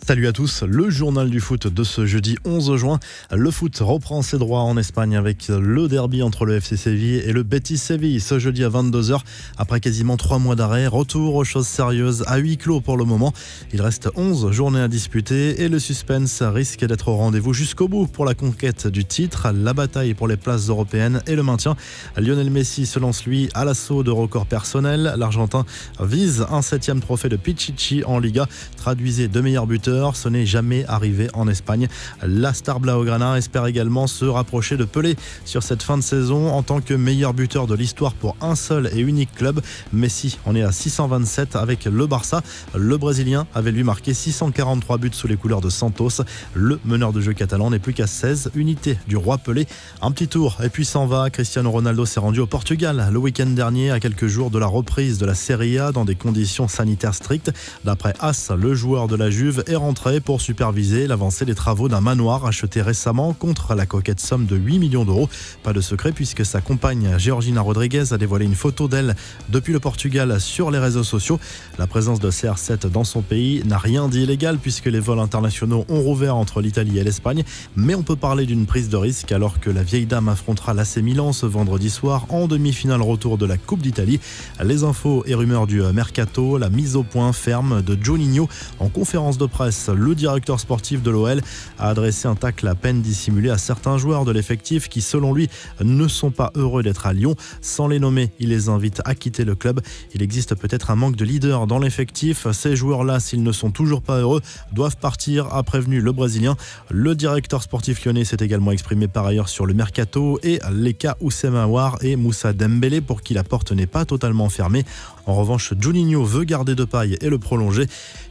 Salut à tous, le journal du foot de ce jeudi 11 juin. Le foot reprend ses droits en Espagne avec le derby entre le FC Séville et le Betis Séville ce jeudi à 22h. Après quasiment 3 mois d'arrêt, retour aux choses sérieuses à huis clos pour le moment. Il reste 11 journées à disputer et le suspense risque d'être au rendez-vous jusqu'au bout pour la conquête du titre, la bataille pour les places européennes et le maintien. Lionel Messi se lance lui à l'assaut de records personnels. L'Argentin vise un 7e trophée de Pichichi en Liga. Traduisez deux meilleurs buteurs. Ce n'est jamais arrivé en Espagne. La star blaugrana espère également se rapprocher de Pelé sur cette fin de saison en tant que meilleur buteur de l'histoire pour un seul et unique club. Messi en est à 627 avec le Barça. Le Brésilien avait lui marqué 643 buts sous les couleurs de Santos. Le meneur de jeu catalan n'est plus qu'à 16 unités du roi Pelé. Un petit tour et puis s'en va. Cristiano Ronaldo s'est rendu au Portugal le week-end dernier à quelques jours de la reprise de la Serie A dans des conditions sanitaires strictes. D'après AS, le joueur de la Juve est rentré pour superviser l'avancée des travaux d'un manoir acheté récemment contre la coquette somme de 8 millions d'euros. Pas de secret puisque sa compagne Georgina Rodriguez a dévoilé une photo d'elle depuis le Portugal sur les réseaux sociaux. La présence de CR7 dans son pays n'a rien d'illégal puisque les vols internationaux ont rouvert entre l'Italie et l'Espagne. Mais on peut parler d'une prise de risque alors que la vieille dame affrontera l'AC Milan ce vendredi soir en demi-finale retour de la Coupe d'Italie. Les infos et rumeurs du mercato, la mise au point ferme de Juninho en conférence de presse. Le directeur sportif de l'OL a adressé un tacle à peine dissimulé à certains joueurs de l'effectif qui, selon lui, ne sont pas heureux d'être à Lyon. Sans les nommer, il les invite à quitter le club. Il existe peut-être un manque de leader dans l'effectif. Ces joueurs-là, s'ils ne sont toujours pas heureux, doivent partir, a prévenu le Brésilien. Le directeur sportif lyonnais s'est également exprimé par ailleurs sur le mercato et les cas Oussem Aouar et Moussa Dembélé pour qui la porte n'est pas totalement fermée. En revanche, Juninho veut garder Depay et le prolonger.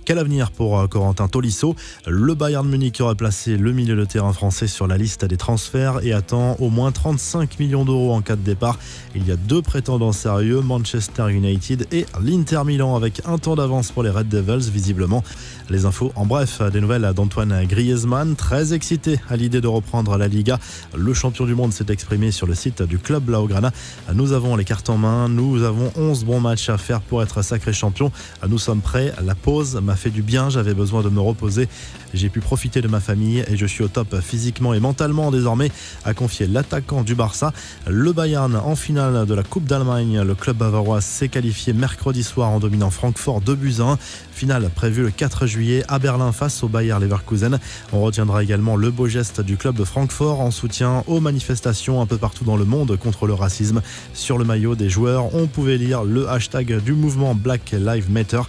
Quel avenir pour Corentin Tolisso? Le Bayern Munich aurait placé le milieu de terrain français sur la liste des transferts et attend au moins 35 millions d'euros en cas de départ. Il y a deux prétendants sérieux, Manchester United et l'Inter Milan avec un temps d'avance pour les Red Devils visiblement. Les infos en bref, des nouvelles d'Antoine Griezmann, très excité à l'idée de reprendre la Liga. Le champion du monde s'est exprimé sur le site du club blaugrana. Nous avons les cartes en main, nous avons 11 bons matchs à faire pour être sacré champion. Nous sommes prêts, la pause m'a fait du bien, j'avais besoin de me reposer. J'ai pu profiter de ma famille et je suis au top physiquement et mentalement désormais, a confié l'attaquant du Barça. Le Bayern en finale de la Coupe d'Allemagne. Le club bavarois s'est qualifié mercredi soir en dominant Francfort 2-1. Finale prévue le 4 juillet à Berlin face au Bayer Leverkusen. On retiendra également le beau geste du club de Francfort en soutien aux manifestations un peu partout dans le monde contre le racisme. Sur le maillot des joueurs, on pouvait lire le hashtag du mouvement Black Lives Matter.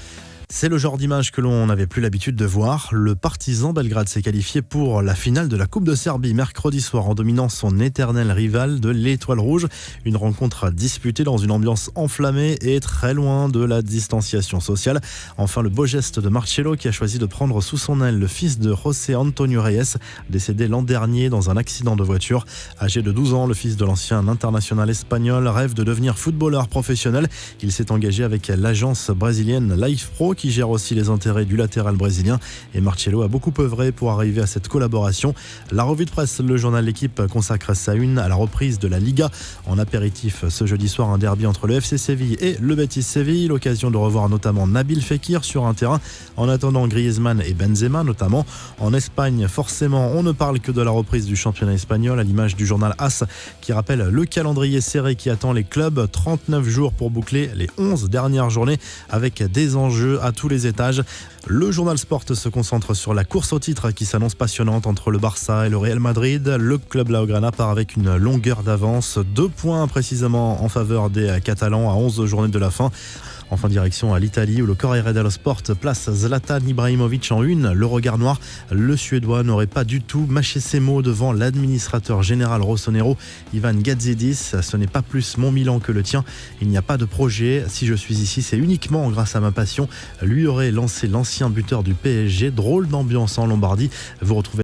C'est le genre d'image que l'on n'avait plus l'habitude de voir. Le Partizan Belgrade s'est qualifié pour la finale de la Coupe de Serbie mercredi soir en dominant son éternel rival de l'Étoile Rouge. Une rencontre disputée dans une ambiance enflammée et très loin de la distanciation sociale. Enfin, le beau geste de Marcelo qui a choisi de prendre sous son aile le fils de José Antonio Reyes, décédé l'an dernier dans un accident de voiture. Âgé de 12 ans, le fils de l'ancien international espagnol rêve de devenir footballeur professionnel. Il s'est engagé avec l'agence brésilienne Life Pro qui gère aussi les intérêts du latéral brésilien et Marcelo a beaucoup œuvré pour arriver à cette collaboration. La revue de presse, le journal L'Équipe consacre sa une à la reprise de la Liga. En apéritif, ce jeudi soir, un derby entre le FC Séville et le Betis Séville. L'occasion de revoir notamment Nabil Fekir sur un terrain. En attendant Griezmann et Benzema notamment. En Espagne, forcément, on ne parle que de la reprise du championnat espagnol à l'image du journal AS qui rappelle le calendrier serré qui attend les clubs. 39 jours pour boucler les 11 dernières journées avec des enjeux à tous les étages. Le journal Sport se concentre sur la course au titre qui s'annonce passionnante entre le Barça et le Real Madrid. Le club blaugrana part avec une longueur d'avance, 2 points précisément en faveur des Catalans à 11 journées de la fin. Enfin, direction à l'Italie où le Corriere dello Sport place Zlatan Ibrahimovic en une. Le regard noir, le Suédois n'aurait pas du tout mâché ses mots devant l'administrateur général rossonero Ivan Gazidis. Ce n'est pas plus mon Milan que le tien. Il n'y a pas de projet. Si je suis ici, c'est uniquement grâce à ma passion. Lui aurait lancé l'ancien buteur du PSG. Drôle d'ambiance en Lombardie. Vous retrouvez